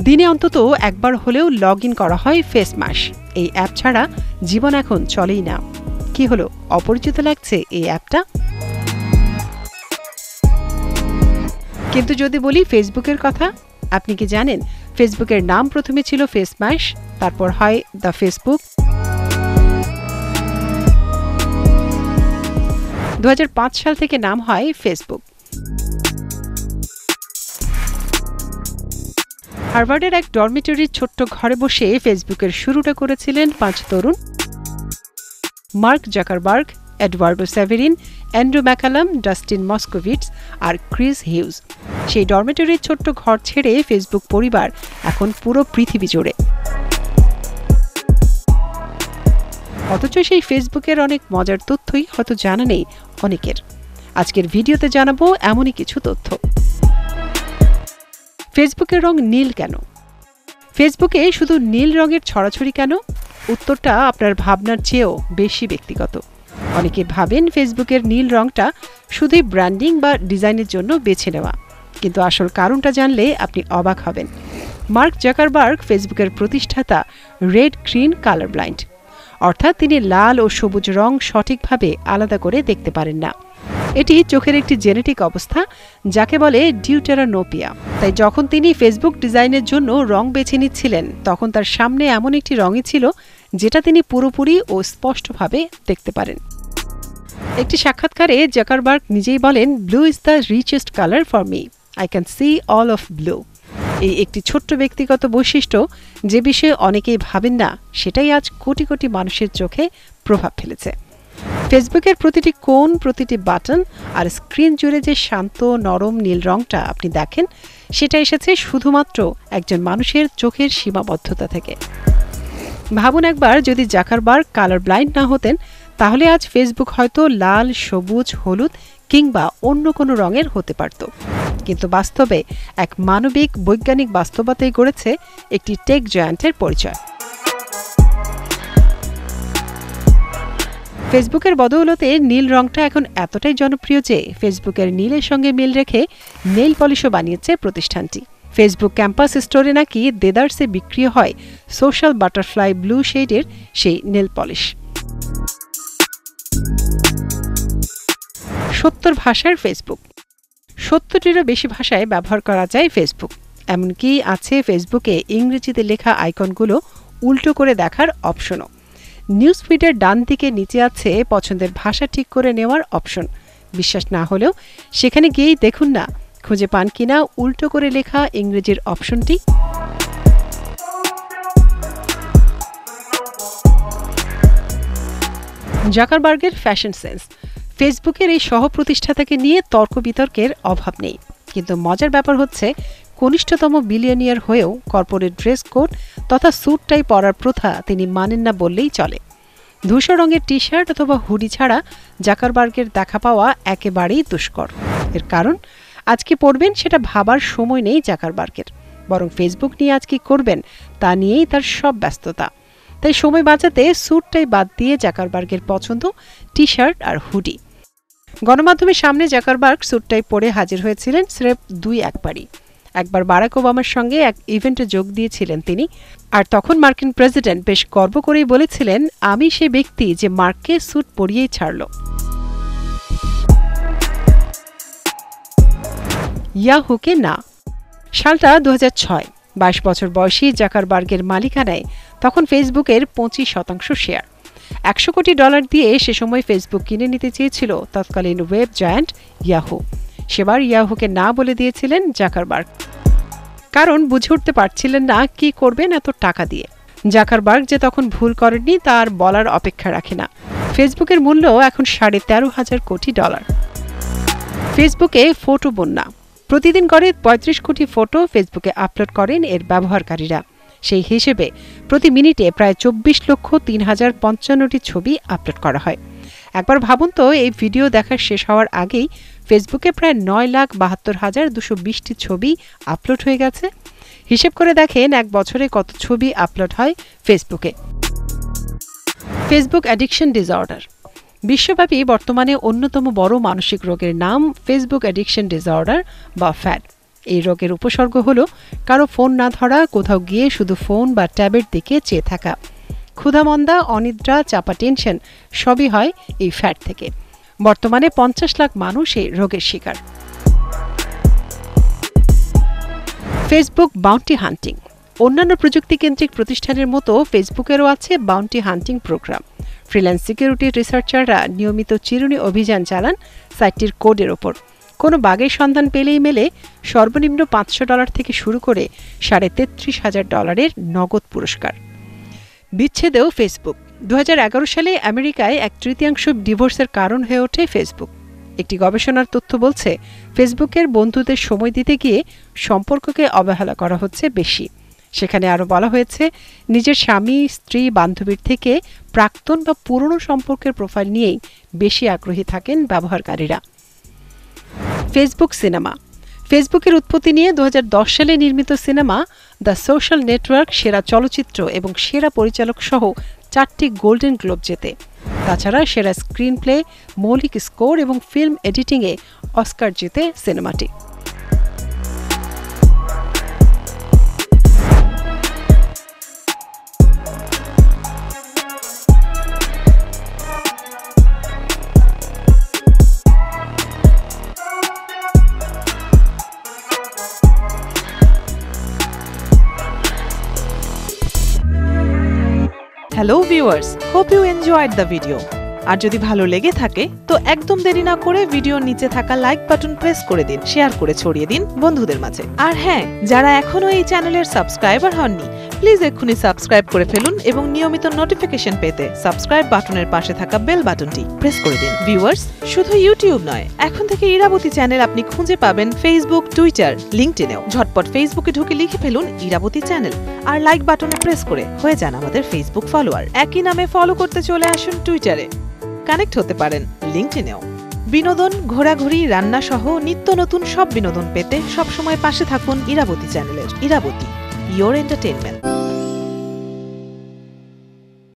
দিনে অন্তত একবার হলেও লগ ইন করা হয় ফেস মাস্ক। এই অ্যাপ ছাড়া জীবন এখন চলেই না। কি হলো, অপরিচিত লাগছে এই অ্যাপটা? কিন্তু যদি বলি ফেসবুকের কথা, আপনি কি জানেন ফেসবুকের নাম প্রথমে ছিল ফেস মাস্ক, তারপর হয় দ্য ফেসবুক। 2005 সাল থেকে নাম হয় ফেসবুক। হার্ভার্ডের এক ডরমিটরির ছোট্ট ঘরে বসে ফেসবুকের শুরুটা করেছিলেন 5 তরুণ: Mark Zuckerberg, Eduardo Saverin, Andrew McCollum, Dustin Moskovitz আর ক্রিস হিউজ। সেই ডরমিটরির ছোট্ট ঘর ছেড়ে ফেসবুক পরিবার এখন পুরো পৃথিবী জুড়ে। অথচ সেই ফেসবুকের অনেক মজার তথ্যই হয়তো জানা নেই অনেকের। আজকের ভিডিওতে জানাবো এমনই কিছু তথ্য। ফেসবুকের রং নীল কেন? ফেসবুকে শুধু নীল রঙের ছড়াছড়ি কেন? উত্তরটা আপনার ভাবনার চেয়েও বেশি ব্যক্তিগত। অনেকে ভাবেন ফেসবুকের নীল রংটা শুধুই ব্র্যান্ডিং বা ডিজাইনের জন্য বেছে নেওয়া, কিন্তু আসল কারণটা জানলে আপনি অবাক হবেন। মার্ক জাকারবার্গ ফেসবুকের প্রতিষ্ঠাতা রেড গ্রিন কালার ব্লাইন্ড, অর্থাৎ তিনি লাল ও সবুজ রং সঠিকভাবে আলাদা করে দেখতে পারেন না। এটি চোখের একটি জেনেটিক অবস্থা, যাকে বলে ডিউটেরানোপিয়া। তাই যখন তিনি ফেসবুক ডিজাইনের জন্য রং বেছে নিচ্ছিলেন, তখন তার সামনে এমন একটি রঙই ছিল যেটা তিনি পুরোপুরি ও স্পষ্টভাবে দেখতে পারেন। একটি সাক্ষাৎকারে জাকারবার্গ নিজেই বলেন, blue is the richest colour for me, I can see all of blue. এই একটি ছোট্ট ব্যক্তিগত বৈশিষ্ট্য, যে বিষয়ে অনেকেই ভাবেন না, সেটাই আজ কোটি কোটি মানুষের চোখে প্রভাব ফেলেছে। ফেসবুকের প্রতিটি কোণ, প্রতিটি বাটন আর স্ক্রিন জুড়ে যে শান্ত নরম নীল রংটা আপনি দেখেন, সেটা এসেছে শুধুমাত্র একজন মানুষের চোখের সীমাবদ্ধতা থেকে। ভাবুন একবার, যদি জাকারবার্গ কালার ব্লাইন্ড না হতেন, তাহলে আজ ফেসবুক হয়তো লাল, সবুজ, হলুদ কিংবা অন্য কোনো রঙের হতে পারত। কিন্তু বাস্তবে এক মানবিক বৈজ্ঞানিক বাস্তবতায় গড়েছে একটি টেক জায়ান্টের পরিচয়। ফেসবুকের বদৌলতে নীল রংটা এখন এতটাই জনপ্রিয় যে ফেসবুকের নীলের সঙ্গে মিল রেখে নেইল পলিশও বানিয়েছে প্রতিষ্ঠানটি। ফেসবুক ক্যাম্পাস স্টোরে নাকি দেদারসে বিক্রি হয় সোশ্যাল বাটারফ্লাই ব্লু শেডের সেই নেল পলিশ। 70 ভাষার ফেসবুক। 70টিরও বেশি ভাষায় ব্যবহার করা যায় ফেসবুক। এমনকি আছে ফেসবুকে ইংরেজিতে লেখা আইকনগুলো উল্টো করে দেখার অপশনও। নিউজ ফিডের ডান দিকে নিচে আছে পছন্দের ভাষা ঠিক করে নেওয়ার অপশন। বিশ্বাস না হলেও সেখানে গিয়েই দেখুন না, খুঁজে পান কিনা উল্টো করে লেখা ইংরেজির অপশনটি। জাকারবার্গের ফ্যাশন সেন্স। ফেসবুকের এই সহ প্রতিষ্ঠাতাকে নিয়ে তর্ক বিতর্কের অভাব নেই, কিন্তু মজার ব্যাপার হচ্ছে কনিষ্ঠতম বিলিয়নিয়ার হয়েও কর্পোরেট ড্রেস কোড তথা স্যুট টাই পরার প্রথা তিনি মানেন না বললেই চলে। ধূসর রঙের টি শার্ট অথবা হুডি ছাড়া জাকারবার্গের দেখা পাওয়া একেবারেই দুষ্কর। এর কারণ, আজকে পড়বেন সেটা ভাবার সময় নেই জাকারবার্গের, বরং ফেসবুক নিয়ে আজ কি করবেন তা নিয়েই তার সব ব্যস্ততা। তাই সময় বাঁচাতে স্যুটটাই বাদ দিয়ে জাকারবার্গের পছন্দ টি শার্ট আর হুডি। গণমাধ্যমের সামনে জাকারবার্গ স্যুটটাই পরে হাজির হয়েছিলেন স্রেফ 2-1বারই। একবার বারাক ওবামার সঙ্গে এক ইভেন্টে যোগ দিয়েছিলেন তিনি, আর তখন মার্কিন প্রেসিডেন্ট বেশ গর্ব করেই বলেছিলেন, আমি সে ব্যক্তি যে মার্ককে স্যুট পরিয়েই ছাড়ল। ইয়াহুকে না। সালটা 2006। 22 বছর বয়সী জাকারবার্গের মালিকানায় তখন ফেসবুকের 25% শেয়ার। $100 কোটি দিয়ে সে সময় ফেসবুক কিনে নিতে চেয়েছিল তৎকালীন ওয়েব জায়ান্ট ইয়াহু। সেবার ইয়াহুকে না বলে দিয়েছিলেন জাকারবার্গ, কারণ বুঝে উঠতে পারছিলেন না কি করবেন এত টাকা দিয়ে। জাকারবার্গ যে তখন ভুল করেননি তার বলার অপেক্ষা রাখে না। ফেসবুকের মূল্য এখন $13,500 কোটি। ফেসবুকে ফটো বন্যা। প্রতিদিন গড়ে 35 কোটি ফটো ফেসবুকে আপলোড করেন এর ব্যবহারকারীরা। সেই হিসেবে প্রতি মিনিটে প্রায় 24,03,055টি ছবি আপলোড করা হয়। একবার ভাবুন তো, এই ভিডিও দেখা শেষ হওয়ার আগেই ফেসবুকে প্রায় 9,72,220টি ছবি আপলোড হয়ে গেছে। হিসেব করে দেখেন এক বছরে কত ছবি আপলোড হয় ফেসবুকে। Facebook addiction disorder. বিশ্বব্যাপী বর্তমানে অন্যতম বড় মানসিক রোগের নাম ফেসবুক অ্যাডিকশন ডিসঅর্ডার বা ফ্যাড। এই রোগের উপসর্গ হলো কারো ফোন না ধরা, কোথাও গিয়ে শুধু ফোন বা ট্যাবের দিকে চেয়ে থাকা। ক্ষুধামন্দা, অনিদ্রা, চাপা টেনশন সবই হয় এই ফ্যাট থেকে। বর্তমানে 50 লাখ মানুষ এই রোগের শিকার। ফেসবুক বাউন্টি হান্টিং। অন্যান্য প্রযুক্তিকেন্দ্রিক প্রতিষ্ঠানের মতো ফেসবুকেরও আছে বাউন্টি হান্টিং প্রোগ্রাম। ফ্রিল্যান্স সিকিউরিটি রিসার্চাররা নিয়মিত চিরুনি অভিযান চালান সাইটটির কোডের ওপর। কোনো বাগের সন্ধান পেলেই মেলে সর্বনিম্ন $500 থেকে শুরু করে $33,000 নগদ পুরস্কার। বিচ্ছেদেও ফেসবুক। 2011 সালে আমেরিকায় 1/3 ডিভোর্সের কারণ হয়ে ওঠে ফেসবুক। একটি গবেষণার তথ্য বলছে, ফেসবুকের বন্ধুদের সময় দিতে গিয়ে সম্পর্ককে অবহেলা করা হচ্ছে বেশি। সেখানে আরও বলা হয়েছে, নিজের স্বামী, স্ত্রী, বান্ধবীর থেকে প্রাক্তন বা পুরনো সম্পর্কের প্রোফাইল নিয়েই বেশি আগ্রহী থাকেন ব্যবহারকারীরা। Facebook cinema. ফেসবুকের উৎপত্তি নিয়ে 2010 সালে নির্মিত সিনেমা দ্য সোশ্যাল নেটওয়ার্ক সেরা চলচ্চিত্র এবং সেরা পরিচালক সহ 4টি গোল্ডেন গ্লোব জেতে। তাছাড়া সেরা স্ক্রিন প্লে, মৌলিক স্কোর এবং ফিল্ম এডিটিংয়ে অস্কার জেতে সিনেমাটি। Hello viewers, hope you enjoyed the video. আর যদি ভালো লেগে থাকে তো একদম দেরি না করে ভিডিওর নিচে থাকা লাইক বাটন প্রেস করে দিন, শেয়ার করে ছড়িয়ে দিন বন্ধুদের মাঝে। আর হ্যাঁ, যারা এখনো এই চ্যানেলের সাবস্ক্রাইবার হননি, প্লিজ এক্ষুনি সাবস্ক্রাইব করে ফেলুন এবং নিয়মিত নোটিফিকেশন পেতে সাবস্ক্রাইব বাটনের পাশে থাকা বেল বাটনটি প্রেস করে দিন। ভিউয়ার্স, শুধু ইউটিউব নয়, এখন থেকে ইরাবতী চ্যানেল আপনি খুঁজে পাবেন ফেসবুক, টুইটার, লিংকডইনেও। ঝটপট ফেসবুকে ঢুকে লিখে ফেলুন ইরাবতী চ্যানেল আর লাইক বাটনে প্রেস করে হয়ে যান আমাদের ফেসবুক ফলোয়ার। একই নামে ফলো করতে চলে আসুন টুইটারে, কানেক্ট হতে পারেন লিংকডইনেও। বিনোদন, ঘোরাঘুরি, রান্না সহ নিত্য নতুন সব বিনোদন পেতে সবসময় পাশে থাকুন ইরাবতী চ্যানেলের। Irabati, your entertainment.